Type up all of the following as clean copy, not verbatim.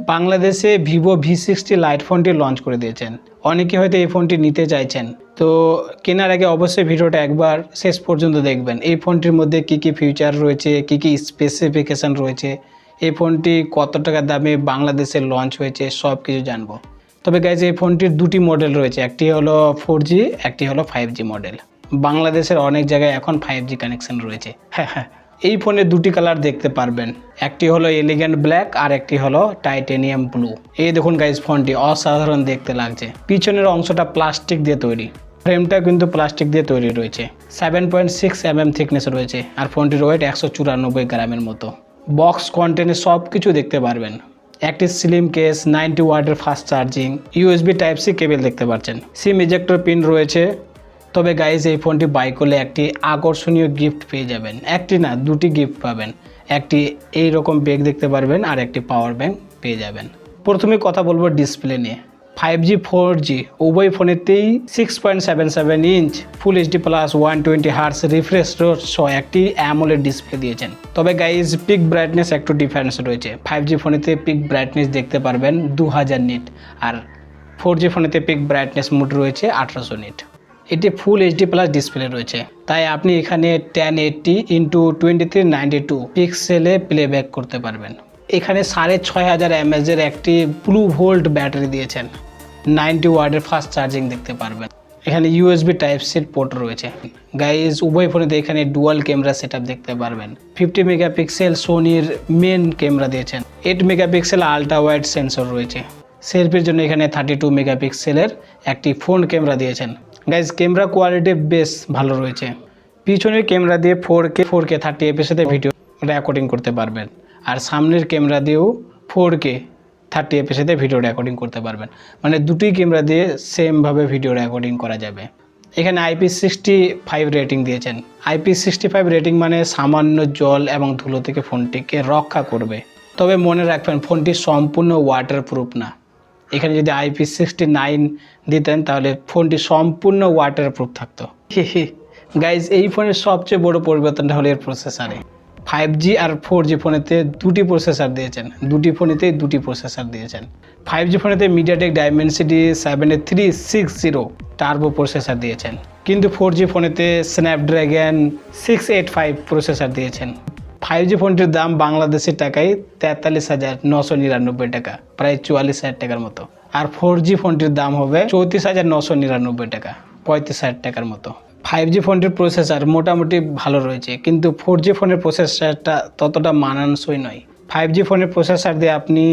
বাংলাদেশে Vivo V60 light ফোনটি launch করে দিয়েছেন। অনেকে হয়তো এই ফোনটি নিতে চাইছেন, তো কেনার আগে অবশ্যই ভিডিওটা একবার শেষ পর্যন্ত দেখবেন। এই ফোনটির মধ্যে কি কি ফিচার রয়েছে, কি কি স্পেসিফিকেশান রয়েছে, এই ফোনটি কত টাকা দামে বাংলাদেশে লঞ্চ হয়েছে, সব কিছু জানবো। তবে গাইজ এই ফোনটির দুটি মডেল রয়েছে, একটি হলো 4G, একটি হলো 5G মডেল। বাংলাদেশের অনেক জায়গায় এখন 5G কানেকশন রয়েছে। হ্যাঁ, এই ফোনে দুটি কালার দেখতে পারবেন, একটি হলো এলিগেন্ট ব্ল্যাক আর একটি হলো টাইটেনিয়াম ব্লু। এই দেখুন গাইজ, ফোনটি অসাধারণ দেখতে লাগছে। পিছনের অংশটা প্লাস্টিক দিয়ে তৈরি, ফ্রেমটা কিন্তু প্লাস্টিক দিয়ে তৈরি রয়েছে। 7.6 mm থিকনেস রয়েছে আর ফোনটির ওয়েট 194 গ্রামের মতো। বক্স কন্টেন্টে সব কিছু দেখতে পারবেন। একটি স্লিম কেস, 90 ওয়াটের ফাস্ট চার্জিং, USB Type-C কেবল দেখতে পাচ্ছেন, সিম ইজেক্টর পিন রয়েছে। তবে গাইজ এই ফোনটি বাই করলে একটি আকর্ষণীয় গিফট পেয়ে যাবেন। একটি না, দুটি গিফট পাবেন। একটি এই রকম ব্যাগ দেখতে পারবেন আর একটি পাওয়ার ব্যাংক পেয়ে যাবেন। প্রথমে কথা বলবো ডিসপ্লে নিয়ে। 5G 4G উভয় ফোনেতেই 6.77 ইঞ্চ ফুল HD plus 120 hertz refresh rate সহ একটি অ্যামোলেড ডিসপ্লে দিয়েছেন। তবে গাইজ পিক ব্রাইটনেস একটু ডিফারেন্স রয়েছে। 5G ফোনেতে পিক ব্রাইটনেস দেখতে পারবেন 2000 নিট আর 4G ফোনেতে পিক ব্রাইটনেস মোড রয়েছে 1800 নিট। এটি ফুল HD প্লাস ডিসপ্লে রয়েছে, তাই আপনি এখানে 1080x2392 পিক্সেলে প্লেব্যাক করতে পারবেন। এখানে 6500 mAh একটি ব্লু ভোল্ট ব্যাটারি দিয়েছেন। 90 ওয়াটের ফাস্ট চার্জিং দেখতে পারবেন। এখানে USB Type-C পোর্ট রয়েছে। গাইজ উভয় ফোনেতে এখানে ডুয়াল ক্যামেরা সেটআপ দেখতে পারবেন। 50 মেগাপিক্সেল সোনির মেন ক্যামেরা দিয়েছেন। 8 মেগাপিক্সেল আলট্রা ওয়াইড সেন্সর রয়েছে। সেলফির জন্য এখানে 32 মেগাপিক্সেলের একটি ফ্রন্ট ক্যামেরা দিয়েছেন। গাইজ ক্যামেরা কোয়ালিটি বেশ ভালো রয়েছে। পিছনের ক্যামেরা দিয়ে 4K 30 fps ভিডিও রেকর্ডিং করতে পারবেন আর সামনের ক্যামেরা দিয়েও 4K 30 fps ভিডিও রেকর্ডিং করতে পারবেন। মানে দুটি ক্যামেরা দিয়ে সেমভাবে ভিডিও রেকর্ডিং করা যাবে। এখানে IP65 রেটিং দিয়েছেন। IP65 রেটিং মানে সামান্য জল এবং ধুলো থেকে ফোনটিকে রক্ষা করবে। তবে মনে রাখবেন ফোনটি সম্পূর্ণ ওয়াটারপ্রুফ না। এখানে যদি IP69 দিতেন তাহলে ফোনটি সম্পূর্ণ ওয়াটারপ্রুফ থাকতো। গাইজ এই ফোনের সবচেয়ে বড় পরিবর্তনটা হলো এর প্রসেসরে। 5G আর 4G ফোনেতে দুটি প্রসেসর দিয়েছেন, দুটি ফোনেতেই দুটি প্রসেসর দিয়েছেন। 5G ফোনেতে MediaTek Dimensity 7360 টার্বো প্রসেসর দিয়েছেন, কিন্তু 4G ফোনেতে Snapdragon 685 প্রসেসর দিয়েছেন। 5G ফোনটির দাম বাংলাদেশের টাকায় 43,999 টাকা, প্রায় 44,000 টাকার মতো। আর 4G ফোনটির দাম হবে 34,999 টাকা, 35,000 টাকার মতো। 5G ফোনটির প্রসেসর মোটামুটি ভালো রয়েছে, কিন্তু 4G ফোনের প্রসেসরটা ততটা মানানসই নয়। 5G ফোনের প্রসেসর দিয়ে আপনি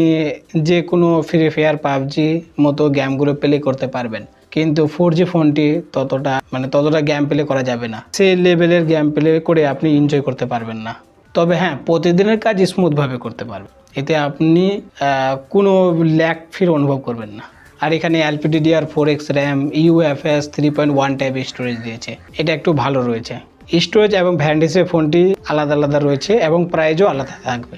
যে কোনো ফ্রি ফায়ার PUBG মতো গেমগুলো প্লে করতে পারবেন, কিন্তু 4G ফোনটি ততটা গেম প্লে করা যাবে না। সেই লেভেলের গেম প্লে করে আপনি এনজয় করতে পারবেন না। তবে হ্যাঁ, প্রতিদিনের কাজ স্মুথভাবে করতে পারবেন, এতে আপনি কোনো ল্যাগ ফিল অনুভব করবেন না। আর এখানে LPDDR4X RAM, UFS 3.1 type storage দিয়েছে, এটা একটু ভালো রয়েছে। স্টোরেজ এবং ভ্যারিয়েন্ট হিসেবে ফোনটি আলাদা আলাদা রয়েছে এবং প্রাইসও আলাদা থাকবে।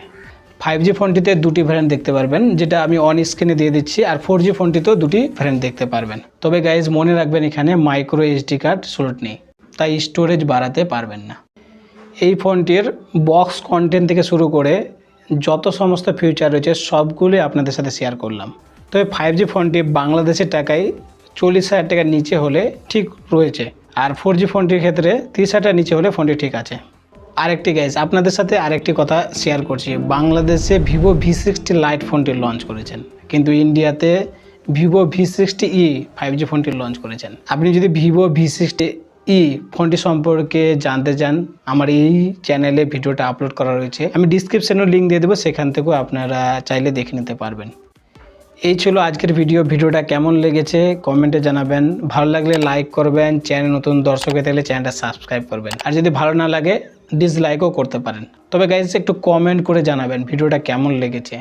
5G ফোনটিতে দুটি ভ্যারিয়েন্ট দেখতে পারবেন, যেটা আমি অন স্ক্রিনে দিয়ে দিচ্ছি, আর 4G ফোনটিতেও দুটি ভ্যারিয়েন্ট দেখতে পারবেন। তবে গাইজ মনে রাখবেন এখানে মাইক্রো SD কার্ড স্লট নেই, তাই স্টোরেজ বাড়াতে পারবেন না। এই ফোনটির বক্স কন্টেন্ট থেকে শুরু করে যত সমস্ত ফিচার রয়েছে সবগুলোই আপনাদের সাথে শেয়ার করলাম। তবে 5G ফোনটি বাংলাদেশের টাকায় 40,000 টাকার নিচে হলে ঠিক রয়েছে, আর 4G ফোনটির ক্ষেত্রে 30,000 টাকার নিচে হলে ফোনটি ঠিক আছে। আরেকটি গাইজ আপনাদের সাথে আরেকটি কথা শেয়ার করছি। বাংলাদেশে ভিভো V60 লাইট ফোনটি লঞ্চ করেছেন, কিন্তু ইন্ডিয়াতে ভিভো V60e 5G ফোনটি লঞ্চ করেছেন। আপনি যদি ভিভো V60e ফোনটি সম্পর্কে জানতে চান, আমার এই চ্যানেলে ভিডিওটা আপলোড করা রয়েছে, আমি ডিসক্রিপশনেও লিঙ্ক দিয়ে দেবো, সেখান থেকেও আপনারা চাইলে দেখে নিতে পারবেন। এই ছিল আজকের ভিডিওটা কেমন লেগেছে কমেন্টে জানাবেন। ভালো লাগলে লাইক করবেন, চ্যানেল নতুন দর্শক হয়ে থাকলে চ্যানেলটা সাবস্ক্রাইব করবেন, আর যদি ভালো না লাগে ডিসলাইকও করতে পারেন। তবে গাইজ একটু কমেন্ট করে জানাবেন ভিডিওটা কেমন লেগেছে।